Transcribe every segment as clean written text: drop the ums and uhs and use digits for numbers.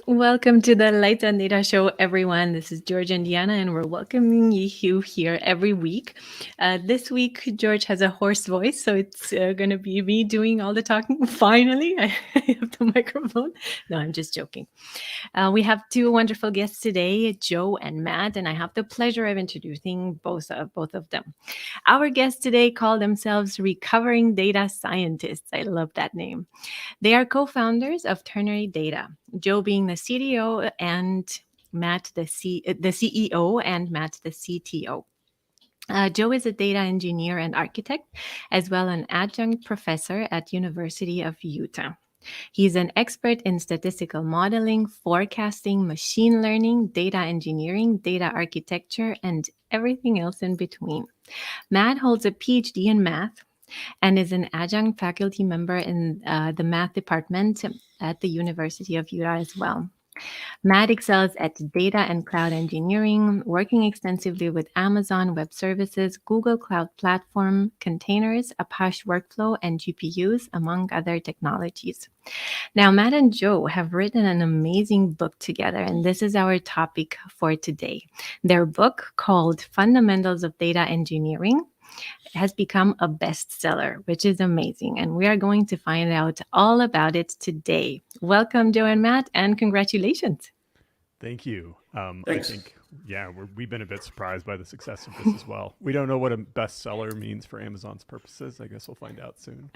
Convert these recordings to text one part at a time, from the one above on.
Welcome to the Lights on Data show, everyone. This is George and Diana, and we're welcoming you here every week. This week, George has a hoarse voice, so it's going to be me doing all the talking. Finally, I have the microphone. No, I'm just joking. We have two wonderful guests today, Joe and Matt, and I have the pleasure of introducing both of them. Our guests today call themselves recovering data scientists. I love that name. They are co-founders of Ternary Data, Joe being the CTO and Matt the CEO and Matt the CTO. Joe is a data engineer and architect, as well an adjunct professor at University of Utah. He's an expert in statistical modeling, forecasting, machine learning, data engineering, data architecture, and everything else in between. Matt holds a PhD in math and is an adjunct faculty member in the math department at the University of Utah as well. Matt excels at data and cloud engineering, working extensively with Amazon Web Services, Google Cloud Platform, containers, Apache Workflow, and GPUs, among other technologies. Now, Matt and Joe have written an amazing book together, and this is our topic for today. Their book, called Fundamentals of Data Engineering, has become a bestseller, which is amazing. And we are going to find out all about it today. Welcome, Joe and Matt, and congratulations. Thank you. Thanks. I think, we've been a bit surprised by the success of this as well. We don't know what a bestseller means for Amazon's purposes. I guess we'll find out soon.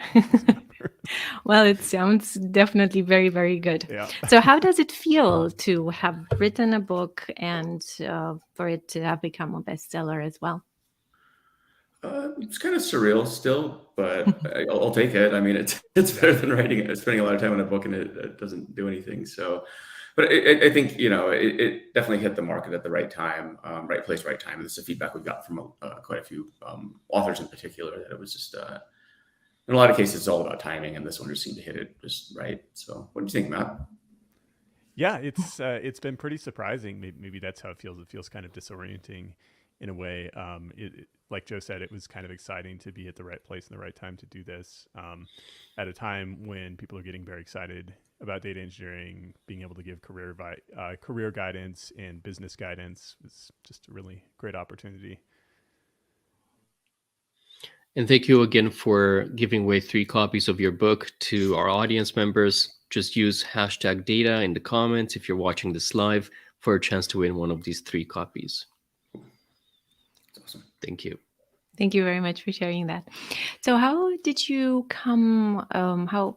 Well, it sounds definitely very, very good. Yeah. So how does it feel to have written a book and for it to have become a bestseller as well? It's kind of surreal still, but I'll take it. I mean, it's better than spending a lot of time on a book and it doesn't do anything. So, but I think, it definitely hit the market at the right time, right place, right time. This is feedback we got from quite a few authors in particular, that it was just, in a lot of cases, it's all about timing, and this one just seemed to hit it just right. So what do you think, Matt? Yeah, it's been pretty surprising. Maybe that's how it feels. It feels kind of disorienting in a way. Like Joe said, it was kind of exciting to be at the right place and the right time to do this at a time when people are getting very excited about data engineering. Being able to give career guidance and business guidance was just a really great opportunity. And thank you again for giving away 3 copies of your book to our audience members. Just use hashtag data in the comments if you're watching this live for a chance to win one of these 3 copies. That's awesome. Thank you. Thank you very much for sharing that. So how did you come, how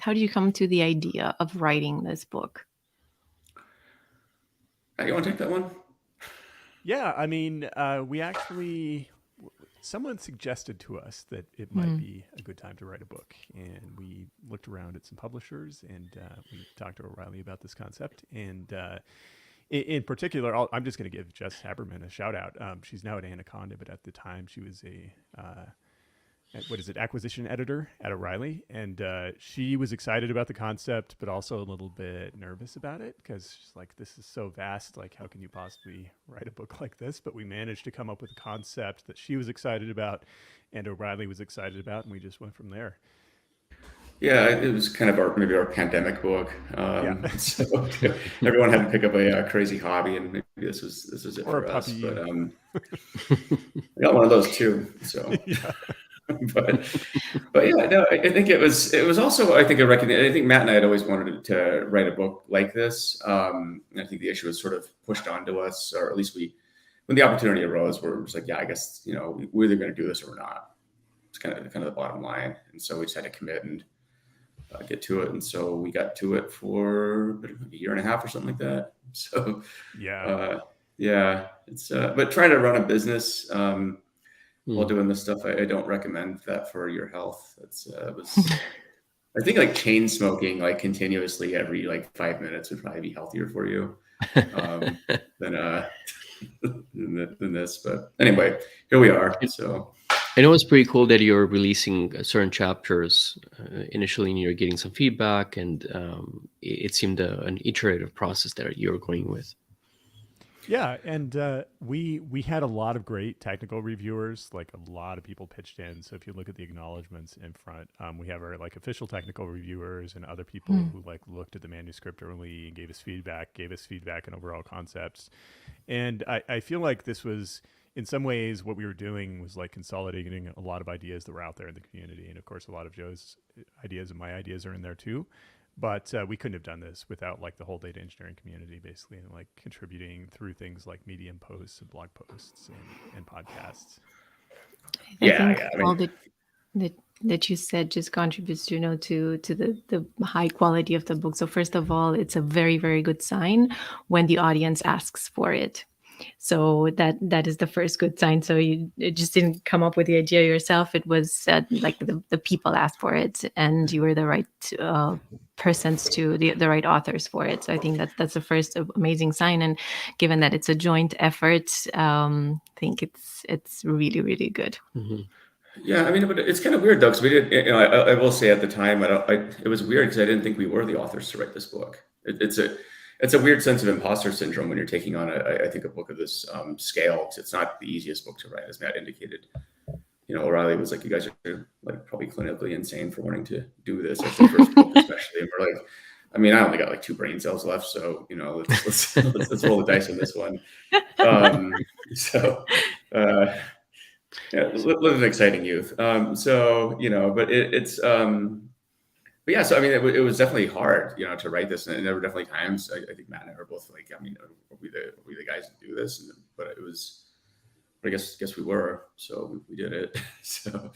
did you come to the idea of writing this book? You want to take that one? Yeah, I mean, someone suggested to us that it might be a good time to write a book. And we looked around at some publishers, and we talked to O'Reilly about this concept. And in particular, I'm just going to give Jess Haberman a shout out. She's now at Anaconda, but at the time she was acquisition editor at O'Reilly. And she was excited about the concept, but also a little bit nervous about it, because she's like, this is so vast. Like, how can you possibly write a book like this? But we managed to come up with a concept that she was excited about and O'Reilly was excited about, and we just went from there. Yeah, it was kind of maybe our pandemic book. So everyone had to pick up a crazy hobby, and maybe this was it Or for a us. puppy. But I got one of those too. So, Yeah. but yeah, no, I think it was also, I think, a recognition. I think Matt and I had always wanted to write a book like this. And I think the issue was sort of pushed onto us, or at least when the opportunity arose, we're just like, yeah, I guess we're either going to do this or we're not. It's kind of the bottom line, and so we just had to commit and get to it. And so we got to it for a year and a half or something like that. So it's but trying to run a business while doing this stuff, I don't recommend that for your health. I think like chain smoking like continuously every 5 minutes would probably be healthier for you than this. But anyway, here we are. So I know it's pretty cool that you're releasing certain chapters initially, and you're getting some feedback, and it seemed an iterative process that you're going with. Yeah, and we had a lot of great technical reviewers. Like a lot of people pitched in. So if you look at the acknowledgments in front, we have our like official technical reviewers and other people who like looked at the manuscript early and gave us feedback and overall concepts. And I feel like this was in some ways what we were doing was like consolidating a lot of ideas that were out there in the community. And of course, a lot of Joe's ideas and my ideas are in there too. But we couldn't have done this without like the whole data engineering community, basically, and like contributing through things like Medium posts and blog posts and podcasts. I think I mean, all that you said just contributes to to the high quality of the book. So first of all, it's a very, very good sign when the audience asks for it. So that is the first good sign. So it just didn't come up with the idea yourself. It was like the people asked for it, and you were the right persons to the right authors for it. So I think that's the first amazing sign. And given that it's a joint effort, I think it's really, really good. Mm-hmm. Yeah, I mean, but it's kind of weird though, because we did. You know, I will say at the time, it was weird because I didn't think we were the authors to write this book. It's a weird sense of imposter syndrome when you're taking on I think a book of this scale. It's not the easiest book to write, as Matt indicated. You know, O'Reilly was like, "You guys are like probably clinically insane for wanting to do this as the first book, especially." And we're like, I mean, I only got like 2 brain cells left, so you know, let's roll the dice on this one. Yeah, live an exciting youth. So you know, but but yeah. So I mean, it was definitely hard, you know, to write this, and there were definitely times I think Matt and I were both like, I mean, are we the guys to do this? But it was. But I guess we were, so we did it. So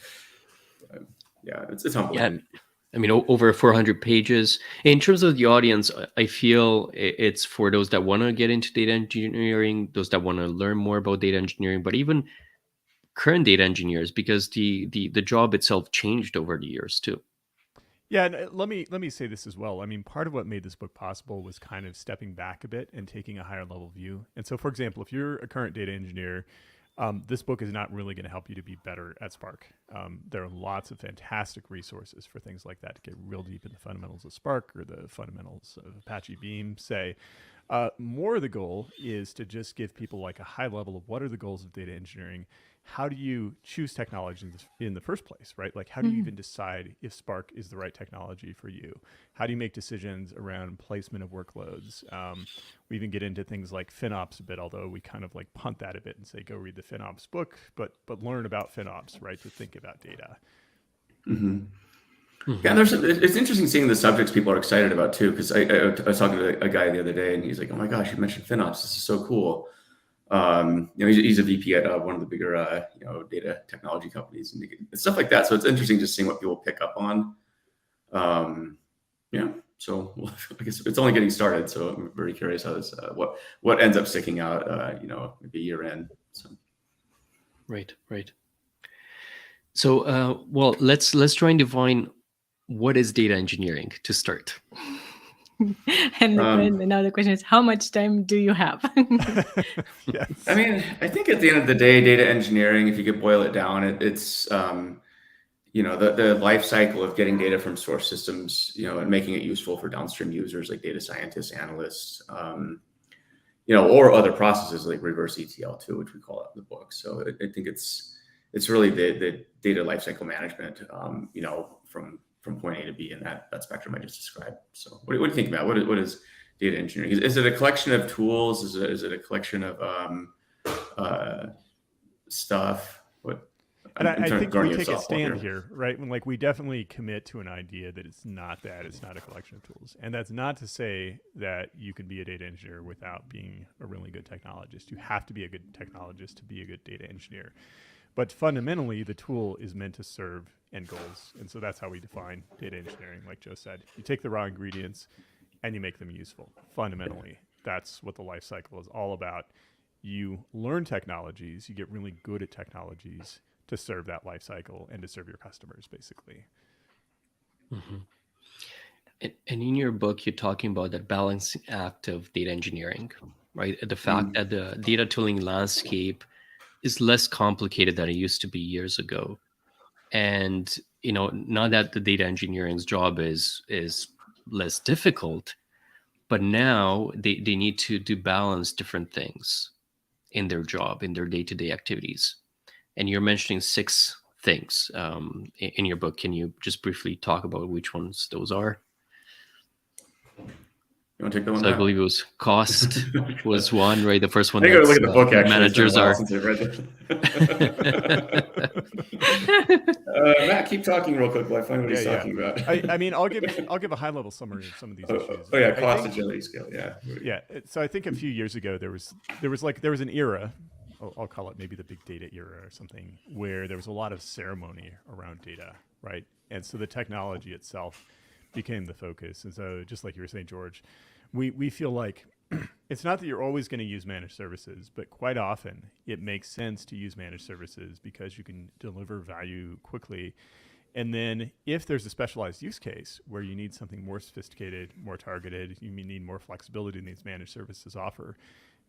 yeah, it's humbling. Yeah, I mean, over 400 pages. In terms of the audience, I feel it's for those that want to get into data engineering, those that want to learn more about data engineering, but even current data engineers, because the job itself changed over the years too. Yeah, and let me say this as well. I mean, part of what made this book possible was kind of stepping back a bit and taking a higher level view. And so, for example, if you're a current data engineer, this book is not really going to help you to be better at Spark. There are lots of fantastic resources for things like that to get real deep in the fundamentals of Spark or the fundamentals of Apache Beam, say. More the goal is to just give people like a high level of what are the goals of data engineering. How do you choose technology in the first place, right? Like, how do you even decide if Spark is the right technology for you? How do you make decisions around placement of workloads? We even get into things like FinOps a bit, although we kind of like punt that a bit and say, go read the FinOps book, but learn about FinOps, right? To think about data. Mm-hmm. Yeah, it's interesting seeing the subjects people are excited about too, because I was talking to a guy the other day, and he's like, "Oh my gosh, you mentioned FinOps. This is so cool." You know, he's a VP at one of the bigger you know, data technology companies and stuff like that. So it's interesting just seeing what people pick up on. Yeah, so I guess it's only getting started. So I'm very curious how this what ends up sticking out. You know, maybe a year in. So. Right. So, well, let's try and define what is data engineering to start. And now the question is, how much time do you have? Yes. I mean, I think at the end of the day, data engineering, if you could boil it down, it's you know, the life cycle of getting data from source systems, you know, and making it useful for downstream users like data scientists, analysts, you know, or other processes like reverse ETL too, which we call out in the book. So I think it's really the data lifecycle management, you know, from point A to B in that spectrum I just described. So what do you think about what is data engineering? Is it a collection of tools? Is it a collection of stuff? And I think we take a stand here, right? When like we definitely commit to an idea that it's not that, it's not a collection of tools. And that's not to say that you can be a data engineer without being a really good technologist. You have to be a good technologist to be a good data engineer. But fundamentally, the tool is meant to serve end goals. And so that's how we define data engineering, like Joe said. You take the raw ingredients and you make them useful. Fundamentally, that's what the life cycle is all about. You learn technologies, you get really good at technologies to serve that life cycle and to serve your customers, basically. Mm-hmm. And in your book, you're talking about that balancing act of data engineering, right? The fact that the data tooling landscape is less complicated than it used to be years ago. And, you know, not that the data engineering's job is less difficult, but now they need to balance different things in their job, in their day-to-day activities. And you're mentioning 6 things in your book. Can you just briefly talk about which ones those are? You want to take that one? So I believe it was cost was one, right? The first one. I gotta look at the book. Actually, managers it's been a while are. since I've read it. Matt, keep talking real quick while I find what he's talking about. I mean, I'll give a high level summary of some of these issues. Oh yeah, cost, agility, scale. Yeah. Yeah. So I think a few years ago there was an era. I'll call it maybe the big data era or something, where there was a lot of ceremony around data, right? And so the technology itself became the focus. And so just like you were saying, George, we feel like it's not that you're always going to use managed services, but quite often it makes sense to use managed services because you can deliver value quickly. And then if there's a specialized use case where you need something more sophisticated, more targeted, you need more flexibility than these managed services offer,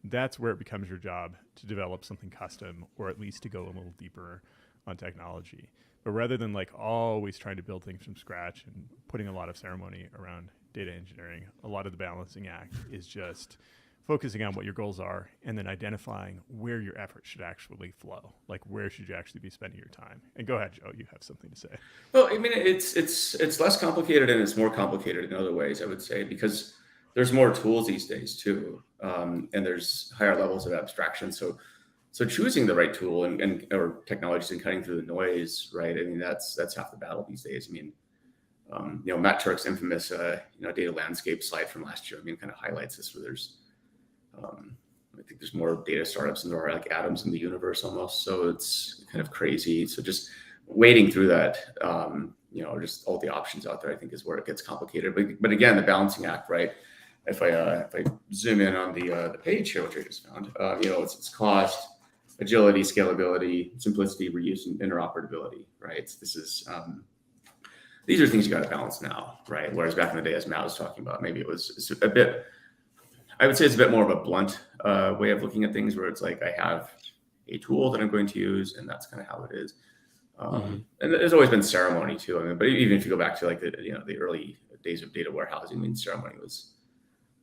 that's where it becomes your job to develop something custom, or at least to go a little deeper on technology. But rather than like always trying to build things from scratch and putting a lot of ceremony around data engineering, a lot of the balancing act is just focusing on what your goals are and then identifying where your effort should actually flow. Like, where should you actually be spending your time? And go ahead, Joe, you have something to say. Well, I mean, it's less complicated and it's more complicated in other ways, I would say, because there's more tools these days too, and there's higher levels of abstraction. So choosing the right tool and or technologies and cutting through the noise, right? I mean, that's half the battle these days. I mean, Matt Turk's infamous, data landscape slide from last year, I mean, kind of highlights this, where there's, I think there's more data startups than there are like atoms in the universe almost. So it's kind of crazy. So just wading through that, just all the options out there, I think is where it gets complicated. But again, the balancing act, right? If I zoom in on the page here, which I just found, it's cost, agility, scalability, simplicity, reuse, and interoperability, right? These are things you got to balance now, right? Whereas back in the day, as Matt was talking about, maybe it's a bit, I would say it's a bit more of a blunt way of looking at things, where it's like, I have a tool that I'm going to use, and that's kind of how it is. And there's always been ceremony too. I mean, but even if you go back to like the early days of data warehousing, I mean, ceremony was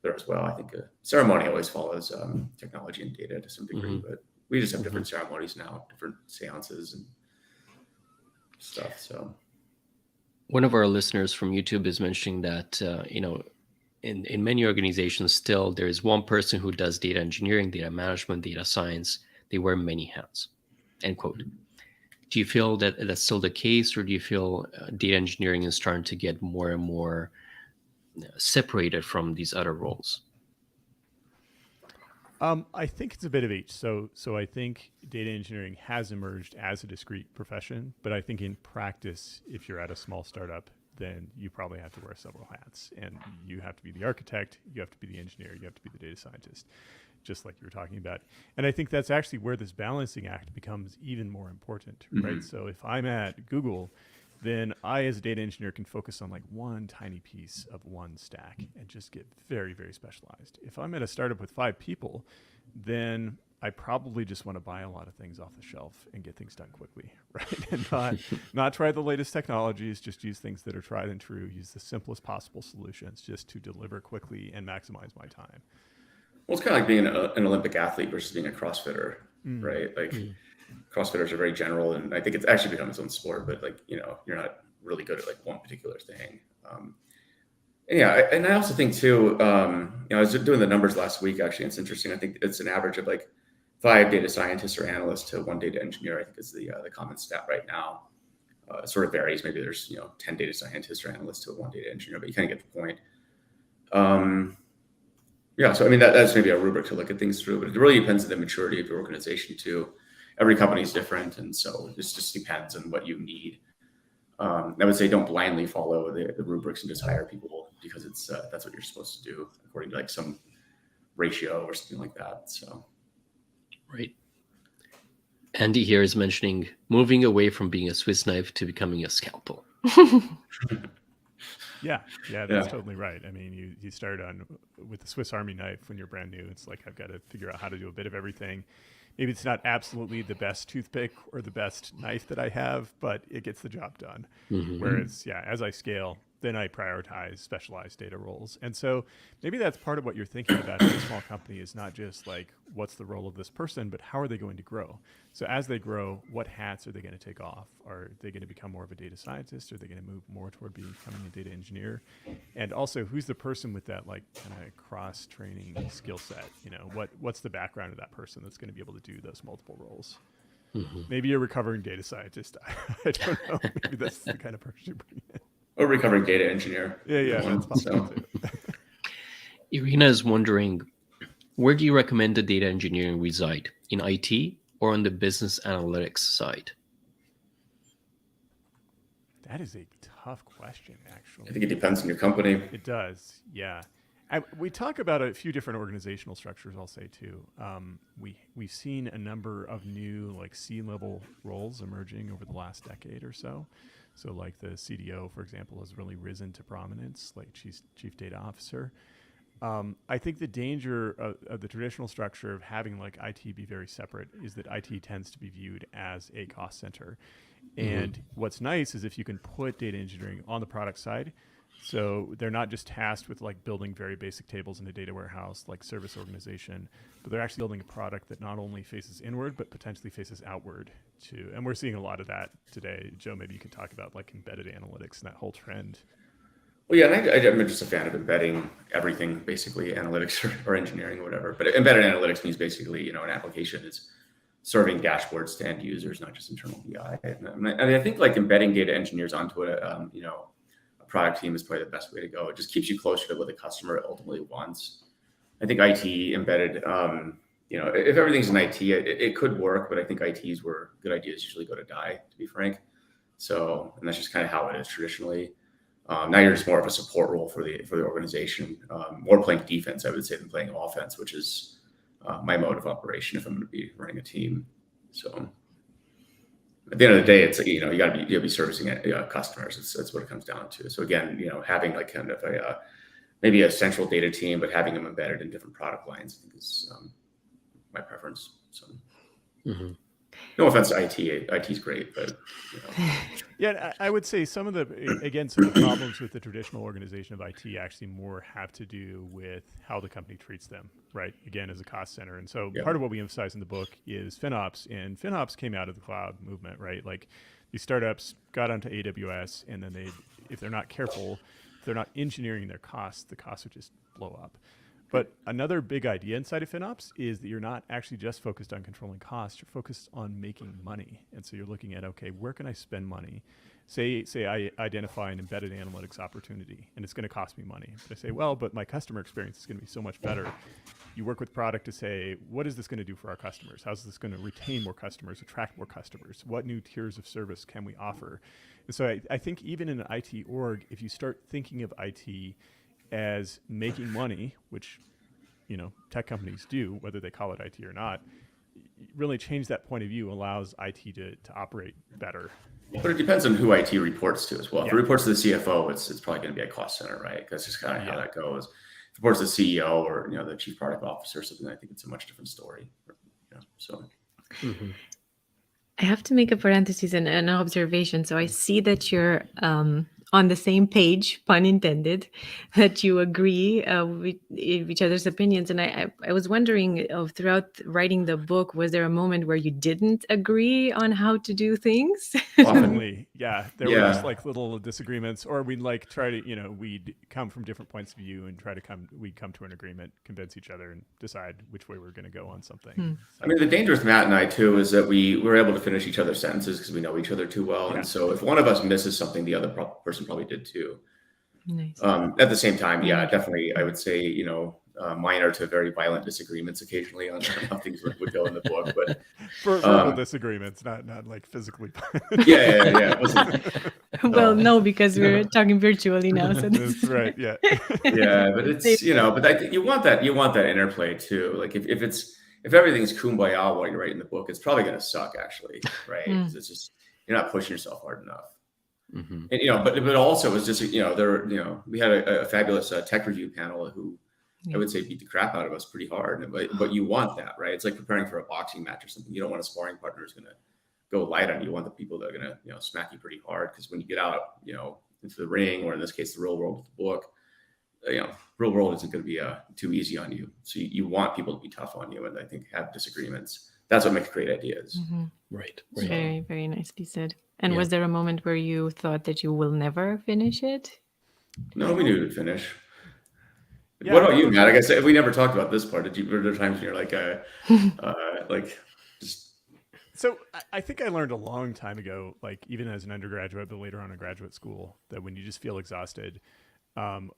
there as well. I think ceremony always follows technology and data to some degree, but we just have different ceremonies now, different seances and stuff. So one of our listeners from YouTube is mentioning that, in many organizations, still there is one person who does data engineering, data management, data science. They wear many hats, end quote. Do you feel that that's still the case, or do you feel data engineering is starting to get more and more separated from these other roles? I think it's a bit of each. So I think data engineering has emerged as a discrete profession, but I think in practice, if you're at a small startup, then you probably have to wear several hats, and you have to be the architect, you have to be the engineer, you have to be the data scientist, just like you were talking about. And I think that's actually where this balancing act becomes even more important, right? So if I'm at Google, then I, as a data engineer, can focus on like one tiny piece of one stack and just get very, very specialized. If I'm at a startup with 5 people, then I probably just want to buy a lot of things off the shelf and get things done quickly, right? And not try the latest technologies, just use things that are tried and true, use the simplest possible solutions just to deliver quickly and maximize my time. Well, it's kind of like being an Olympic athlete versus being a CrossFitter, right? Like CrossFitters are very general, and I think it's actually become its own sport, but like, you're not really good at like one particular thing. And I also think too, I was doing the numbers last week, actually, and it's interesting. I think it's an average of like 5 data scientists or analysts to 1 data engineer, I think is the common stat right now. It sort of varies. Maybe there's, 10 data scientists or analysts to 1 data engineer, but you kind of get the point. So I mean, that's maybe a rubric to look at things through, but it really depends on the maturity of your organization too. Every company is different, and so this just depends on what you need. I would say don't blindly follow the rubrics and just hire people because it's that's what you're supposed to do according to like some ratio or something like that. So, right. Andy here is mentioning moving away from being a Swiss knife to becoming a scalpel. Yeah, that's totally right. I mean, you start with the Swiss Army knife when you're brand new. It's like, I've got to figure out how to do a bit of everything. Maybe it's not absolutely the best toothpick or the best knife that I have, but it gets the job done. Whereas, as I scale, then I prioritize specialized data roles. And so maybe that's part of what you're thinking about as a small company is not just like, what's the role of this person, but how are they going to grow? So as they grow, what hats are they going to take off? Are they going to become more of a data scientist? Are they going to move more toward becoming a data engineer? And also, who's the person with that like kind of cross-training skill set? You know, what's the background of that person that's going to be able to do those multiple roles? Maybe a recovering data scientist. I don't know. Maybe that's the kind of person you bring in. Or recovering data engineer. Yeah, that's possible too. Irina is wondering, where do you recommend the data engineering reside? In IT or on the business analytics side? That is a tough question, actually. I think it depends on your company. It does, yeah. We talk about a few different organizational structures, I'll say too. We've seen a number of new like C-level roles emerging over the last decade or so. So like the CTO, for example, has really risen to prominence, like chief data officer. I think the danger of the traditional structure of having like IT be very separate is that IT tends to be viewed as a cost center. And what's nice is if you can put data engineering on the product side, so they're not just tasked with like building very basic tables in a data warehouse like service organization, but they're actually building a product that not only faces inward, but potentially faces outward too. And we're seeing a lot of that today. Joe, maybe you can talk about like embedded analytics and that whole trend. Well, yeah, and I'm just a fan of embedding everything, basically analytics or engineering or whatever. But embedded analytics means basically, you know, an application is serving dashboards to end users, not just internal BI. And I think like embedding data engineers onto a, you know, a product team is probably the best way to go. It just keeps you closer to what the customer ultimately wants. I think IT embedded, you know, if everything's in IT, it could work, but I think ITs where good ideas usually go to die, to be frank. So, and that's just kind of how it is traditionally. Now you're just more of a support role for the organization, more playing defense, I would say, than playing offense, which is my mode of operation if I'm going to be running a team. So at the end of the day, it's you know you got to be servicing customers. That's what it comes down to. So again, you know, having like kind of a maybe a central data team, but having them embedded in different product lines, I think is my preference. So. No offense to IT. IT's great, but you know. Yeah, I would say some of the problems with the traditional organization of IT actually more have to do with how the company treats them, right? Again, as a cost center. And so part of what we emphasize in the book is FinOps, and FinOps came out of the cloud movement, right? Like these startups got onto AWS, and then if they're not careful, if they're not engineering their costs, the costs would just blow up. But another big idea inside of FinOps is that you're not actually just focused on controlling costs, you're focused on making money. And so you're looking at, okay, where can I spend money? Say I identify an embedded analytics opportunity and it's going to cost me money. But I say, well, but my customer experience is going to be so much better. You work with product to say, what is this going to do for our customers? How's this going to retain more customers, attract more customers? What new tiers of service can we offer? And so I think even in an IT org, if you start thinking of IT as making money, which, you know, tech companies do, whether they call it IT or not, really change that point of view allows IT to operate better. But it depends on who IT reports to as well. If it reports to the CFO, it's probably going to be a cost center, right? Because that's just kind of how that goes. If it reports to the CEO or, you know, the chief product officer or something, I think it's a much different story. Yeah, so. I have to make a parenthesis and an observation. So I see that you're on the same page, pun intended, that you agree with each other's opinions. And I was wondering, throughout writing the book, was there a moment where you didn't agree on how to do things? Oftenly, yeah. There were just like little disagreements, or we'd like try to, you know, we'd come from different points of view and we'd come to an agreement, convince each other and decide which way we're going to go on something. So. I mean, the danger with Matt and I too is that we were able to finish each other's sentences because we know each other too well. And so if one of us misses something, the other person probably did too. Nice. At the same time, definitely, I would say, you know, minor to very violent disagreements occasionally on how things would go in the book, but verbal disagreements, not like physically. Yeah. Well, no, because we're talking virtually now. So that's right. Yeah. Yeah, but it's, you know, but you want that interplay too. Like if everything's kumbaya while you're writing the book, it's probably going to suck actually, right? Because it's just you're not pushing yourself hard enough. And, you know, but also it's just, you know, we had a fabulous tech review panel who I would say beat the crap out of us pretty hard. But you want that, right? It's like preparing for a boxing match or something. You don't want a sparring partner who's going to go light on you. You want the people that are going to, you know, smack you pretty hard. Because when you get out, you know, the ring, or in this case, the real world with the book, real world isn't going to be too easy on you. So you want people to be tough on you, and I think have disagreements. That's what makes great ideas. Mm-hmm. Right. Very, very nicely said. And was there a moment where you thought that you will never finish it? No, we knew it would finish. Yeah, what about you, Matt? I guess we never talked about this part. Were there times when you're like, just? So I think I learned a long time ago, like even as an undergraduate, but later on in graduate school, that when you just feel exhausted,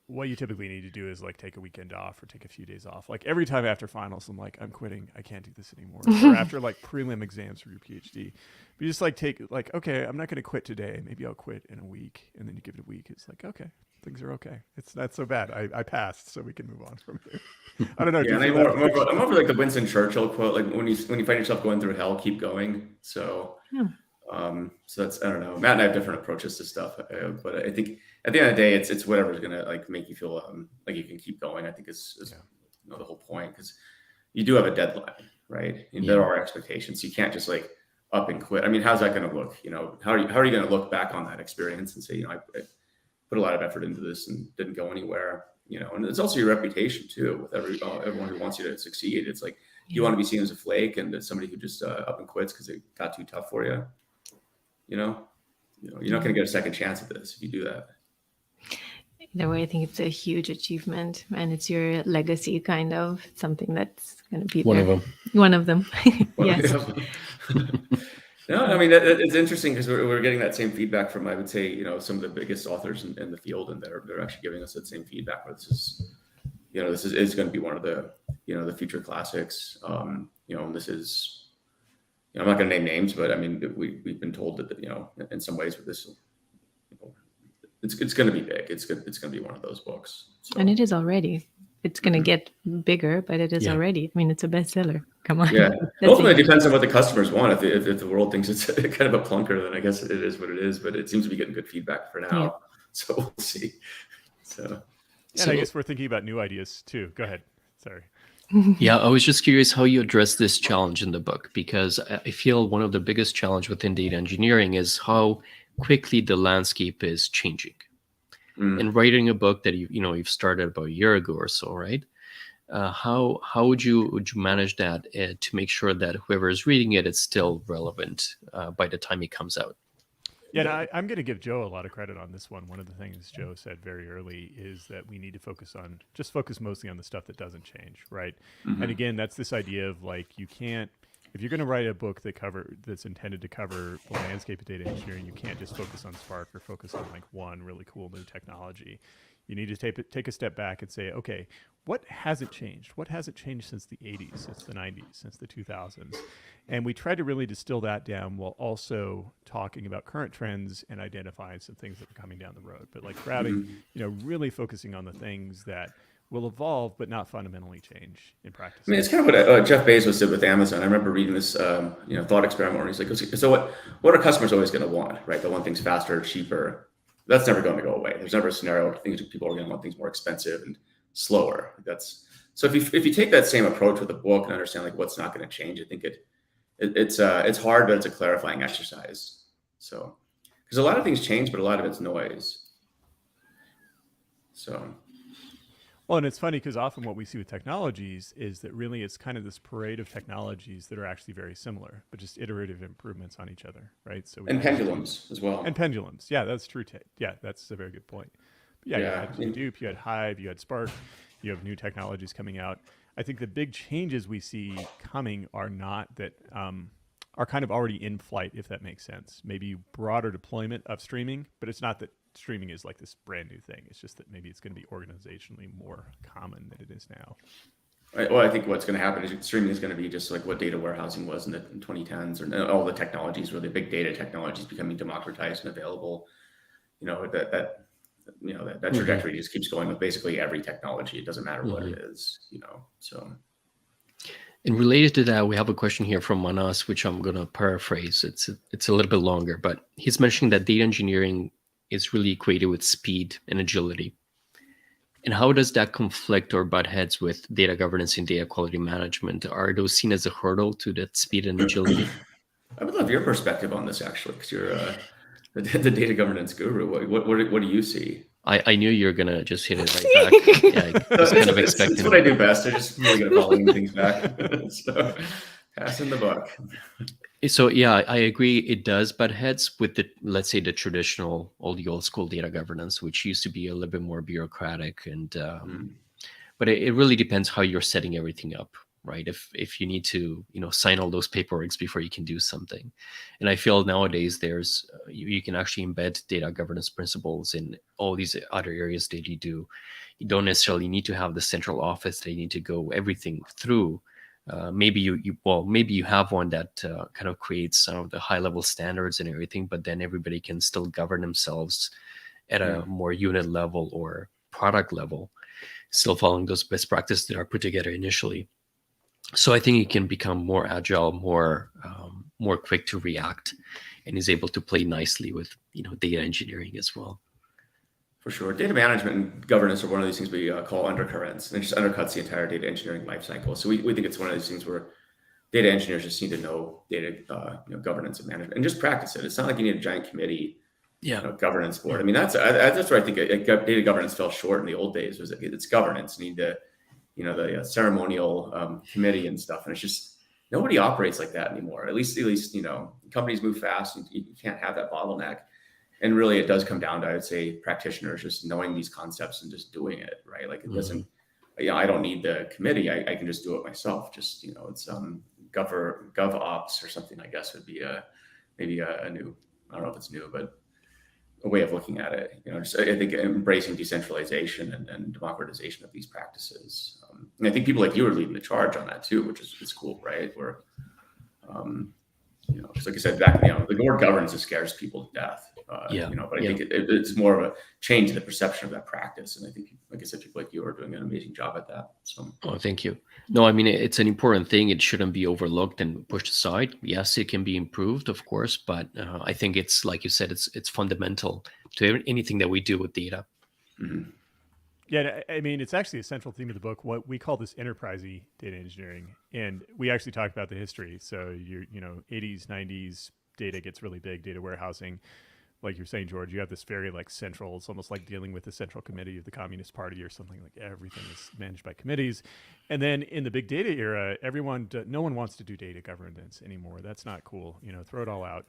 what you typically need to do is like take a weekend off or take a few days off. Like every time after finals, I'm like, I'm quitting. I can't do this anymore. Or after like prelim exams for your PhD, but you just like take like, okay, I'm not going to quit today. Maybe I'll quit in a week. And then you give it a week. It's like, okay, things are okay. It's not so bad. I passed, so we can move on from here. I don't know. Yeah, I'm over like the Winston Churchill quote, like when you find yourself going through hell, keep going. So, so that's, I don't know. Matt and I have different approaches to stuff, but I think at the end of the day, it's whatever's gonna like make you feel like you can keep going. I think is the whole point, because you do have a deadline, right? And there are expectations. You can't just like up and quit. I mean, how's that going to look? How are you going to look back on that experience and say, I put a lot of effort into this and didn't go anywhere. And it's also your reputation too, with everyone who wants you to succeed. It's like, you want to be seen as a flake and as somebody who just up and quits because it got too tough for you. You're not going to get a second chance at this if you do that. Either way, I think it's a huge achievement, and it's your legacy, kind of something that's going to be one there. of them. One of them. Yes. No, I mean, it's interesting because we're getting that same feedback from, I would say, some of the biggest authors in the field, and they're actually giving us that same feedback. Where this is going to be one of the the future classics. This is, I'm not going to name names, but I mean, we've been told that in some ways with this, it's going to be big. It's going to be one of those books. So. And it is already. It's going to get bigger, but it is already. I mean, it's a bestseller. Come on. Yeah. Ultimately, it depends on what the customers want. If the world thinks it's kind of a plunker, then I guess it is what it is. But it seems to be getting good feedback for now. Yeah. So we'll see. So I guess we're thinking about new ideas too. Go ahead. Sorry. Yeah, I was just curious how you address this challenge in the book, because I feel one of the biggest challenge within data engineering is how quickly the landscape is changing. And writing a book that you've started about a year ago or so, right? How would you manage that to make sure that whoever is reading it is still relevant by the time it comes out? Yeah, I'm going to give Joe a lot of credit on this one. One of the things Joe said very early is that we need to focus mostly on the stuff that doesn't change, right? Mm-hmm. And again, that's this idea of like, you can't, if you're going to write a book that's intended to cover the landscape of data engineering, you can't just focus on Spark or focus on like one really cool new technology. You need to take a step back and say, okay, what hasn't changed? What hasn't changed since the 80s, since the 90s, since the 2000s? And we try to really distill that down while also talking about current trends and identifying some things that are coming down the road. But like grabbing, really focusing on the things that will evolve but not fundamentally change in practice. I mean, it's kind of what Jeff Bezos did with Amazon. I remember reading this thought experiment where he's like, so what are customers always going to want, right? They want things faster, cheaper. That's never going to go away. There's never a scenario where people are going to want things more expensive and slower. So if you take that same approach with a book and understand like what's not going to change, I think it's hard, but it's a clarifying exercise. So because a lot of things change, but a lot of it's noise. So. Well, and it's funny because often what we see with technologies is that really it's kind of this parade of technologies that are actually very similar, but just iterative improvements on each other, right? So pendulums as well. And pendulums. Yeah, that's true. Yeah, that's a very good point. But you had Hadoop, you had Hive, you had Spark, you have new technologies coming out. I think the big changes we see coming are not that are kind of already in flight, if that makes sense. Maybe broader deployment of streaming, but it's not that streaming is like this brand new thing. It's just that maybe it's going to be organizationally more common than it is now. Well, I think what's going to happen is streaming is going to be just like what data warehousing was in the 2010s, or all the technologies, really big data technologies becoming democratized and available. That trajectory just keeps going with basically every technology. It doesn't matter what it is, so. And related to that, we have a question here from Manas, which I'm going to paraphrase. It's a little bit longer, but he's mentioning that data engineering is really equated with speed and agility. And how does that conflict or butt heads with data governance and data quality management? Are those seen as a hurdle to that speed and agility? I would love your perspective on this, actually, because you're the data governance guru. What do you see? I knew you were gonna just hit it right back. Yeah, I was kind of expecting. It's what I do best. I just really good at following things back. So passing the buck. So yeah, I agree. It does butt heads with the, let's say, the traditional old school data governance, which used to be a little bit more bureaucratic. And but it really depends how you're setting everything up, right? If you need to, sign all those paperworks before you can do something. And I feel nowadays there's you can actually embed data governance principles in all these other areas that you do. You don't necessarily need to have the central office that you need to go everything through. Maybe you have one that kind of creates some of the high level standards and everything, but then everybody can still govern themselves at a more unit level or product level, still following those best practices that are put together initially. So I think it can become more agile, more quick to react, and is able to play nicely with data engineering as well. For sure. Data management and governance are one of these things we call undercurrents, and it just undercuts the entire data engineering lifecycle. So we think it's one of these things where data engineers just need to know data governance and management and just practice it. It's not like you need a giant committee, governance board. I mean, that's where I think data governance fell short in the old days. Was it's governance. You need the the ceremonial committee and stuff, and it's just nobody operates like that anymore. At least companies move fast, and you can't have that bottleneck. And really, it does come down to, I would say, practitioners just knowing these concepts and just doing it, right? Like it doesn't, I don't need the committee. I can just do it myself. Just, it's GovOps or something, I guess, would be maybe a new, I don't know if it's new, but a way of looking at it. Just, I think embracing decentralization and democratization of these practices. And I think people like you are leading the charge on that too, which is cool, right? Where, just like I said, the word governance scares people to death. But I think it's more of a change in the perception of that practice. And I think, like I said, people like you are doing an amazing job at that. So, thank you. No, I mean, it's an important thing. It shouldn't be overlooked and pushed aside. Yes, it can be improved, of course, but I think it's, like you said, it's fundamental to anything that we do with data. Mm-hmm. Yeah, I mean, it's actually a central theme of the book. What we call this enterprisey data engineering, and we actually talk about the history. So 80s, 90s, data gets really big, data warehousing. Like you're saying, George, you have this very central, it's almost like dealing with the central committee of the Communist Party or something. Like everything is managed by committees. And then in the big data era, no one wants to do data governance anymore. That's not cool. Throw it all out.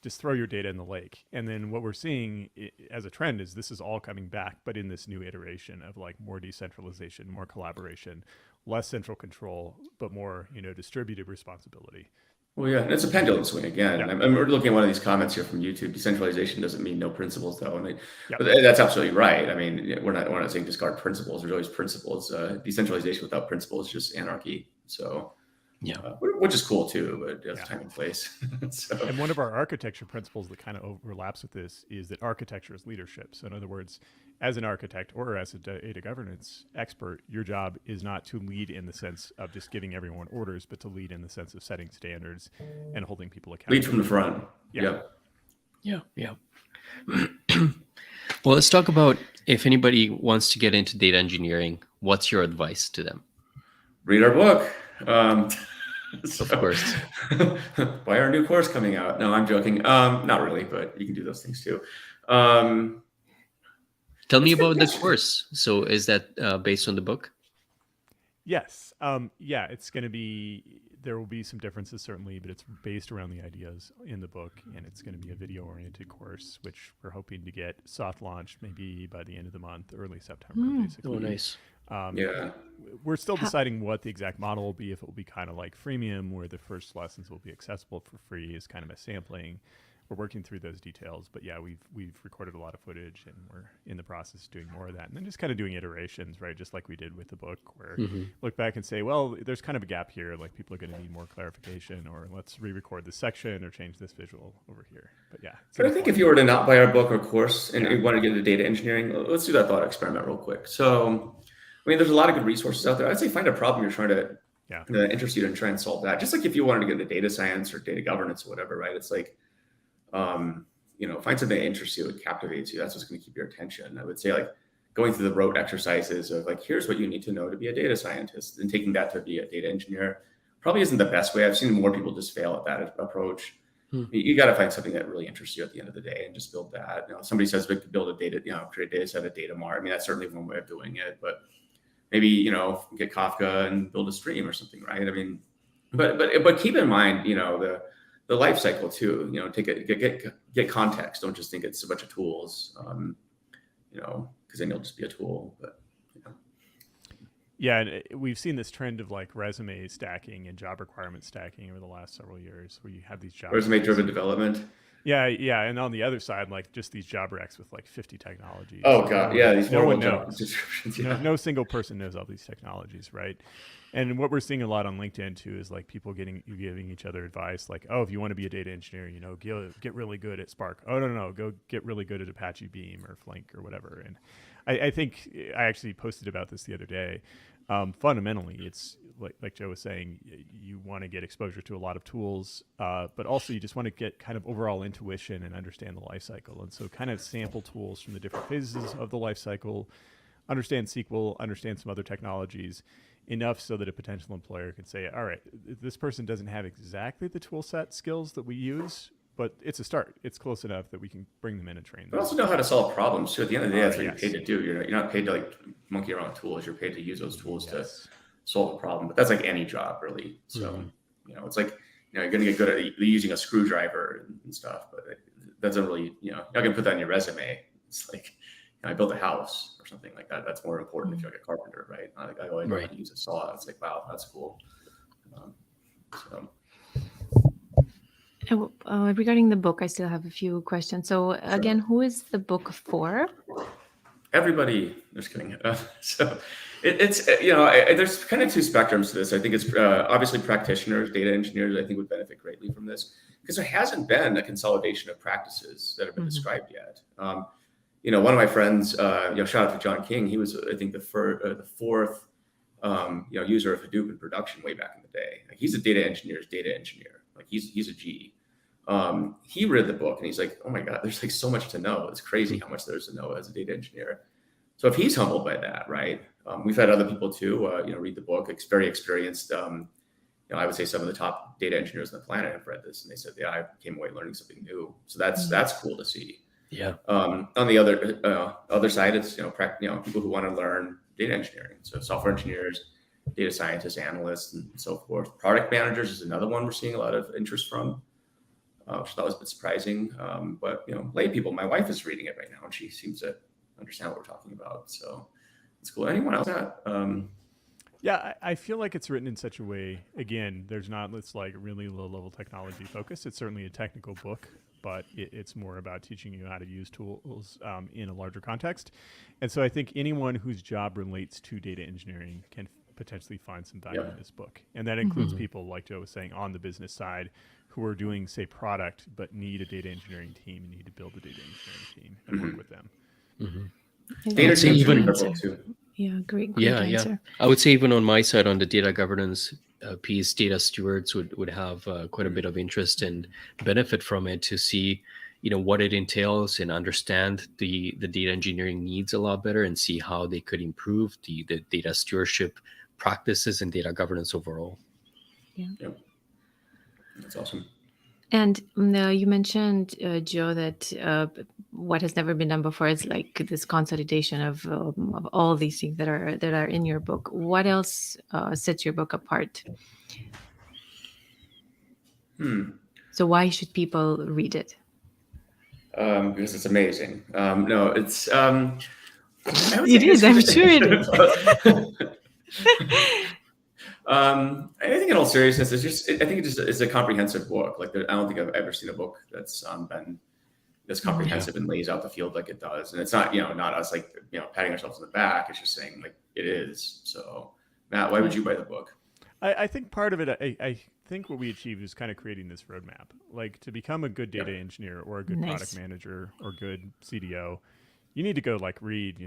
Just throw your data in the lake. And then what we're seeing as a trend is this is all coming back, but in this new iteration of more decentralization, more collaboration, less central control, but more, distributed responsibility. Well, yeah, and it's a pendulum swing again. Yeah. And we're looking at one of these comments here from YouTube. Decentralization doesn't mean no principles, though. But that's absolutely right. I mean, we're not saying discard principles. There's always principles. Decentralization without principles is just anarchy. So, which is cool too, but it has time and place. And one of our architecture principles that kind of overlaps with this is that architecture is leadership. So in other words, as an architect or as a data governance expert, your job is not to lead in the sense of just giving everyone orders, but to lead in the sense of setting standards and holding people accountable. Lead from the front. Yeah. Well, let's talk about, if anybody wants to get into data engineering, what's your advice to them? Read our book. Of course. Buy our new course coming out. No, I'm joking. Not really, but you can do those things too. Tell me about the course. So is that based on the book? Yes. It's going to be, there will be some differences certainly, but it's based around the ideas in the book, and it's going to be a video-oriented course, which we're hoping to get soft launched maybe by the end of the month, early September, basically. Oh, nice. We're still deciding what the exact model will be, if it will be kind of like freemium, where the first lessons will be accessible for free as kind of a sampling. We're working through those details, but we've recorded a lot of footage, and we're in the process of doing more of that, and then just kind of doing iterations, right? Just like we did with the book, where look back and say, well, there's kind of a gap here, like people are going to need more clarification, or let's re-record this section or change this visual over here. But But I think if you were to not buy our book or course and you want to get into data engineering, let's do that thought experiment real quick. So, I mean, there's a lot of good resources out there. I'd say find a problem you're trying to interest you and try and solve that. Just like if you wanted to get into data science or data governance or whatever, right? It's like, find something that interests you and captivates you. That's what's going to keep your attention. I would say going through the rote exercises of here's what you need to know to be a data scientist, and taking that to be a data engineer probably isn't the best way. I've seen more people just fail at that approach. You got to find something that really interests you at the end of the day and just build that. Somebody says we could build a data, create a data set, a data mart. I mean, that's certainly one way of doing it, but maybe, get Kafka and build a stream or something, right? I mean, but keep in mind, the life cycle too, get context. Don't just think it's a bunch of tools, because then you'll just be a tool, but Yeah, and we've seen this trend of like resume stacking and job requirement stacking over the last several years, where you have these job resume-driven development. Yeah, and on the other side, like just these job recs with like 50 technologies. Oh god, yeah, these no one job knows. descriptions. Yeah. No single person knows all these technologies, right? And what we're seeing a lot on LinkedIn too is like people giving each other advice, like, oh, if you want to be a data engineer, get really good at Spark. Oh no, go get really good at Apache Beam or Flink or whatever. And I think I actually posted about this the other day. Fundamentally, it's like Joe was saying, you want to get exposure to a lot of tools, but also you just want to get kind of overall intuition and understand the life cycle. And so kind of sample tools from the different phases of the life cycle, understand SQL, understand some other technologies enough so that a potential employer can say, all right, this person doesn't have exactly the tool set skills that we use, but it's a start. It's close enough that we can bring them in and train them. But also know how to solve problems. So at the end of the day, that's what yes. you're paid to do. You're not paid to like monkey around with tools. You're paid to use those tools Yes. to solve a problem. But that's like any job, really. So it's like you're going to get good at using a screwdriver and stuff, but it doesn't really you're not going to put that in your resume. It's like I built a house or something like that. That's more important if you're like a carpenter, right? Not like I know how to use a saw. It's like, wow, that's cool. Regarding the book, I still have a few questions. So again, who is the book for? Everybody. Just kidding. So it's there's kind of two spectrums to this. I think it's obviously practitioners, data engineers, I think would benefit greatly from this because there hasn't been a consolidation of practices that have been described yet. One of my friends, shout out to John King. He was, I think, the fourth, user of Hadoop in production way back in the day. Like, he's a data engineer's data engineer. Like he's a G. He read the book and he's like, oh my God, there's like so much to know. It's crazy how much there's to know as a data engineer. So if he's humbled by that, right? We've had other people too, read the book. It's very experienced. I would say some of the top data engineers on the planet have read this and they said, yeah, I came away learning something new. So that's cool to see. Yeah. On the other side, it's people who want to learn data engineering. So software engineers, data scientists, analysts, and so forth. Product managers is another one we're seeing a lot of interest from, which I thought was a bit surprising. But lay people, my wife is reading it right now, and she seems to understand what we're talking about. So it's cool. Anyone else? Yeah, I feel like it's written in such a way. Again, there's not this like really low-level technology focus. It's certainly a technical book, but it's more about teaching you how to use tools in a larger context. And so I think anyone whose job relates to data engineering can potentially find some value in this book. And that includes people, like Joe was saying, on the business side who are doing, say, product, but need a data engineering team and need to build a data engineering team and work with them. Data teams even in the book too. Yeah, great answer. Yeah. I would say even on my side, on the data governance piece, data stewards would have quite a bit of interest and benefit from it to see, what it entails and understand the data engineering needs a lot better and see how they could improve the data stewardship practices and data governance overall. Yeah. Yep. That's awesome. And you mentioned, Joe, that what has never been done before is like this consolidation of all these things that are in your book. What else sets your book apart? So why should people read it? Because it's amazing. No, it's it is. I'm sure it is. I think in all seriousness, I think it's a comprehensive book. Like I don't think I've ever seen a book that's been this comprehensive and lays out the field like it does. And it's not, not us like, patting ourselves on the back. It's just saying like it is. So Matt, why would you buy the book? I think part of it, I think what we achieved is kind of creating this roadmap. Like to become a good data engineer or a good product manager or good CDO, you need to go like read,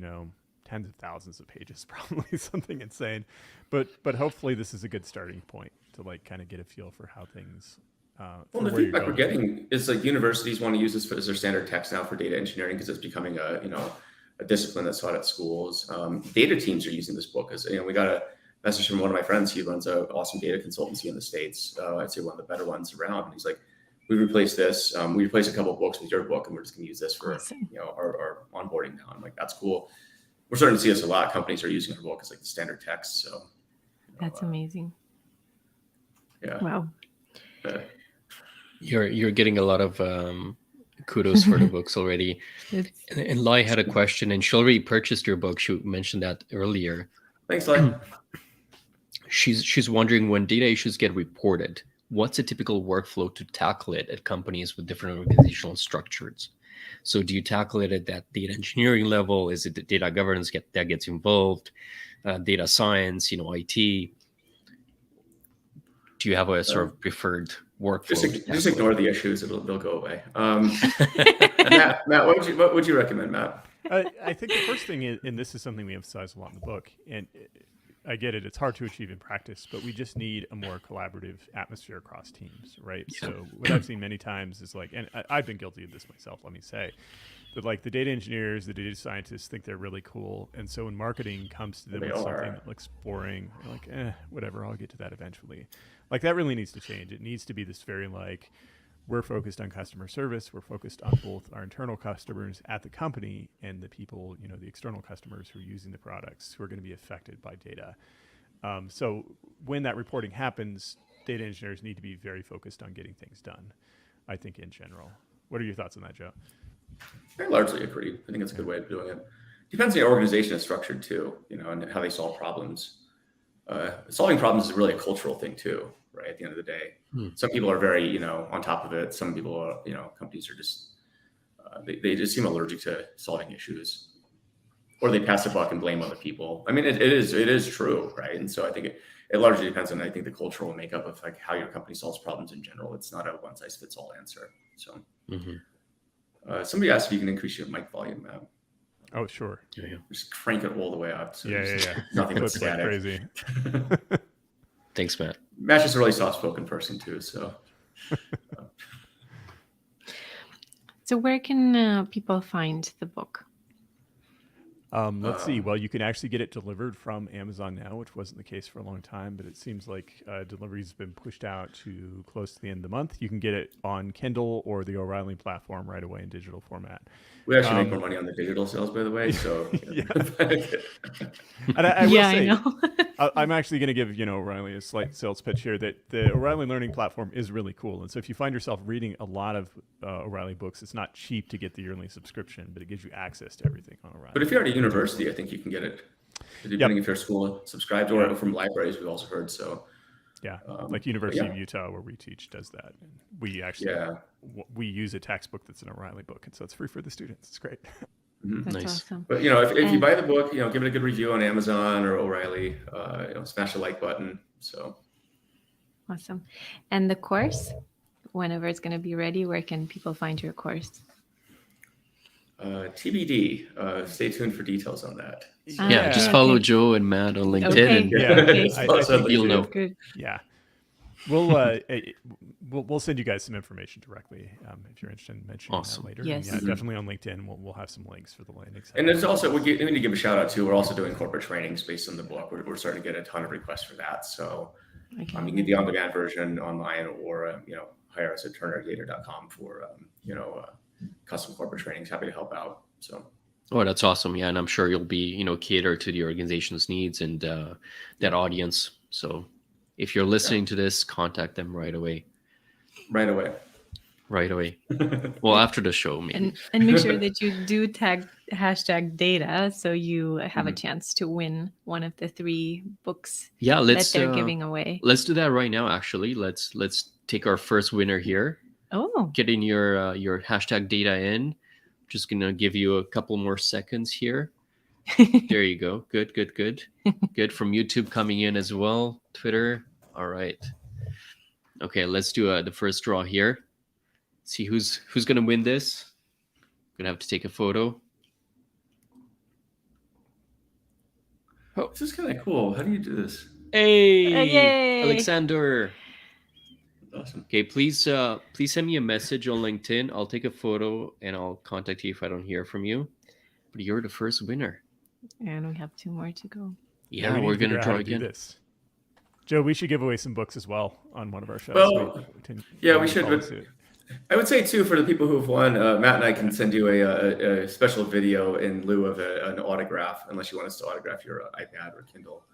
tens of thousands of pages, probably something insane. But hopefully this is a good starting point to like kind of get a feel for how things. Well, the feedback we're getting is like universities want to use this as their standard text now for data engineering because it's becoming a discipline that's taught at schools. Data teams are using this book as we got a message from one of my friends. He runs an awesome data consultancy in the States. I'd say one of the better ones around. And he's like, we replaced this. We replaced a couple of books with your book, and we're just going to use this for Awesome. our onboarding now. I'm like, that's cool. We're starting to see this a lot. Companies are using our book as like the standard text. So That's amazing. yeah. Wow. You're getting a lot of kudos for the books already. And Lai had a question, and she already purchased your book. She mentioned that earlier. Thanks, Lai. She's wondering, when data issues get reported, what's a typical workflow to tackle it at companies with different organizational structures? So do you tackle it at that data engineering level? Is it the data governance that gets involved? Data science, IT? Do you have a sort of preferred workflow? Just ignore the issues; they'll go away. Matt, what would you recommend, Matt? I think the first thing is, and this is something we emphasize a lot in the book, and I get it, it's hard to achieve in practice, but we just need a more collaborative atmosphere across teams, right? Yeah. So what I've seen many times is like, and I've been guilty of this myself, let me say, but like the data engineers, the data scientists think they're really cool. And so when marketing comes to them with something that looks boring, they're like, whatever, I'll get to that eventually. Like that really needs to change. It needs to be this very like, we're focused on customer service. We're focused on both our internal customers at the company and the people, the external customers who are using the products who are going to be affected by data. So when that reporting happens, data engineers need to be very focused on getting things done, I think, in general. What are your thoughts on that, Joe? I largely agree. I think it's a good way of doing it. Depends on the organization is structured too, and how they solve problems. Solving problems is really a cultural thing too, right? At the end of the day, some people are very, on top of it. Some people are, companies are just, they just seem allergic to solving issues, or they pass the buck and blame other people. I mean, it is true, right? And so I think it largely depends on, I think, the cultural makeup of like how your company solves problems in general. It's not a one size fits all answer. So somebody asked if you can increase your mic volume, Matt. Oh, sure. Yeah. Just crank it all the way up. So yeah. Nothing but static. Crazy. Thanks, Matt. Matt's just a really soft-spoken person too, so. So where can people find the book? Let's see. Well, you can actually get it delivered from Amazon now, which wasn't the case for a long time, but it seems like delivery's been pushed out to close to the end of the month. You can get it on Kindle or the O'Reilly platform right away in digital format. We actually make more money on the digital sales, by the way. So yeah. And I will say, I know. I'm actually going to give O'Reilly a slight sales pitch here that the O'Reilly Learning Platform is really cool. And so if you find yourself reading a lot of O'Reilly books, it's not cheap to get the yearly subscription, but it gives you access to everything on O'Reilly. But if you're at a university, I think you can get it. Depending if your school subscribed or from libraries, we've also heard. So yeah, like University of Utah, where we teach, does that. And we actually we use a textbook that's an O'Reilly book, and so it's free for the students. It's great. That's nice. Awesome. But if you buy the book, give it a good review on Amazon or O'Reilly. Smash the like button. So awesome. And the course, whenever it's going to be ready, where can people find your course? TBD. Stay tuned for details on that. Yeah, just follow Joe and Matt on LinkedIn. Okay. And I think you'll know. Good. Yeah. We'll send you guys some information directly if you're interested in mentioning that later. Yes. And definitely on LinkedIn. We'll have some links for the landing site. And there's also, we need to give a shout out too. We're also doing corporate trainings based on the book. We're starting to get a ton of requests for that. So you can get the on-demand version online, or hire us at ternarydata.com for custom corporate trainings. Happy to help out. So. Oh, that's awesome. Yeah, and I'm sure you'll be cater to the organization's needs and that audience. So if you're listening to this, contact them right away. Right away. Well, after the show, maybe. And make sure that you do tag #data so you have a chance to win one of the 3 books that they're giving away. Let's do that right now, actually. Let's take our first winner here. Oh. Getting your #data in. Just going to give you a couple more seconds here. There you go. Good. Good. From YouTube coming in as well. Twitter. All right. Okay, let's do the first draw here. See who's going to win this. Going to have to take a photo. Oh, this is kind of cool. How do you do this? Hey, Alexander. Awesome. Okay, please send me a message on LinkedIn. I'll take a photo and I'll contact you if I don't hear from you. But you're the first winner. And we have 2 more to go. Yeah, we're going to draw again. This. Joe, we should give away some books as well on one of our shows. Well, we should. I would say too, for the people who've won, Matt and I can send you a special video in lieu of an autograph, unless you want us to autograph your iPad or Kindle.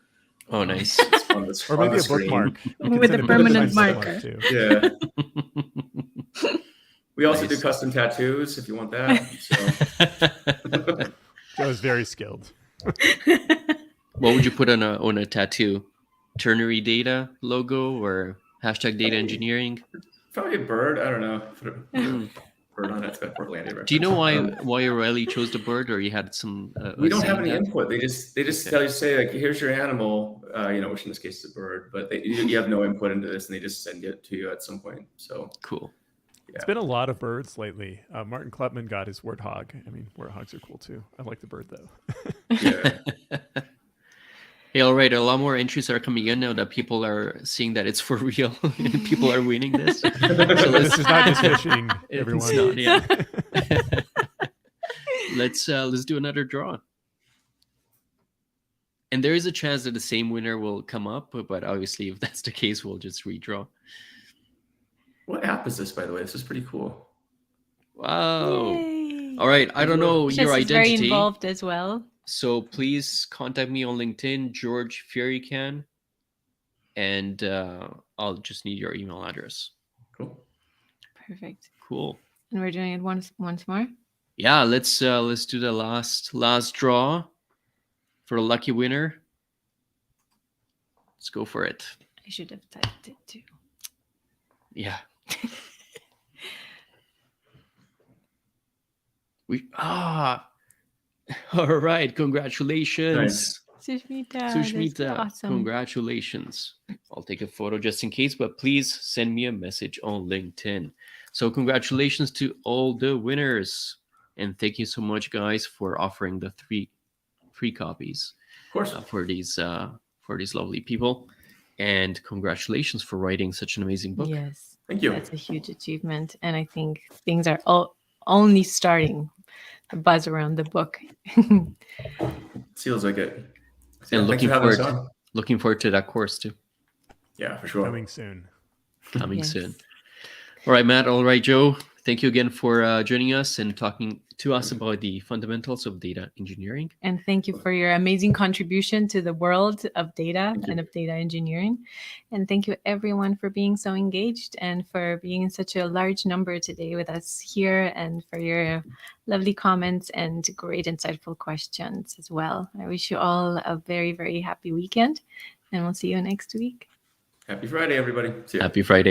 Oh, nice. It's on the, Or on maybe the a screen. bookmark. You can With send a a permanent signed marker. too. Yeah. We also do Nice. custom tattoos if you want that. So Joe is very skilled. What would you put on a tattoo? Ternary Data logo or hashtag data engineering? probably a bird. I don't know. Put a Mm. bird on it. It's got Portlandia reference. Do you know why O'Reilly chose the bird, or you had some? We don't have saying any that? input. They just Okay. tell you, say like, here's your animal, which in this case is a bird, but you have no input into this, and they just send it to you at some point. So Cool. yeah. It's been a lot of birds lately. Martin Klepman got his warthog. I mean, warthogs are cool too. I like the bird though. Yeah. Hey, all right. A lot more entries are coming in now that people are seeing that it's for real and people are winning this. So This is not just fishing, It's everyone. not, yeah. Let's do another draw. And there is a chance that the same winner will come up, but obviously, if that's the case, we'll just redraw. What app is this, by the way? This is pretty cool. Wow. Yay. All right. I don't know Chris your is very identity. involved as well. So please contact me on LinkedIn, George Fairycan, and I'll just need your email address. Cool. Perfect. Cool. And we're doing it once more. Yeah, let's do the last draw for a lucky winner. Let's go for it. I should have typed it too. Yeah. All right. Congratulations. Nice. Sushmita. that's Sushmita, awesome. congratulations. I'll take a photo just in case, but please send me a message on LinkedIn. So congratulations to all the winners. And thank you so much, guys, for offering the 3 free copies Of course. for these lovely people. And congratulations for writing such an amazing book. Yes. Thank you. That's a huge achievement. And I think things are only starting to buzz around the book. Feels like it. And Yeah, thanks for having us on. looking forward to that course too. Yeah, for sure. Coming soon. Coming Yes. soon. All right, Matt. All right, Joe. Thank you again for joining us and talking to us about the fundamentals of data engineering. And thank you for your amazing contribution to the world of data Thank you. and of data engineering. And thank you everyone for being so engaged and for being in such a large number today with us here, and for your lovely comments and great insightful questions as well. I wish you all a very, very happy weekend, and we'll see you next week. Happy Friday, everybody. See ya. Happy Friday.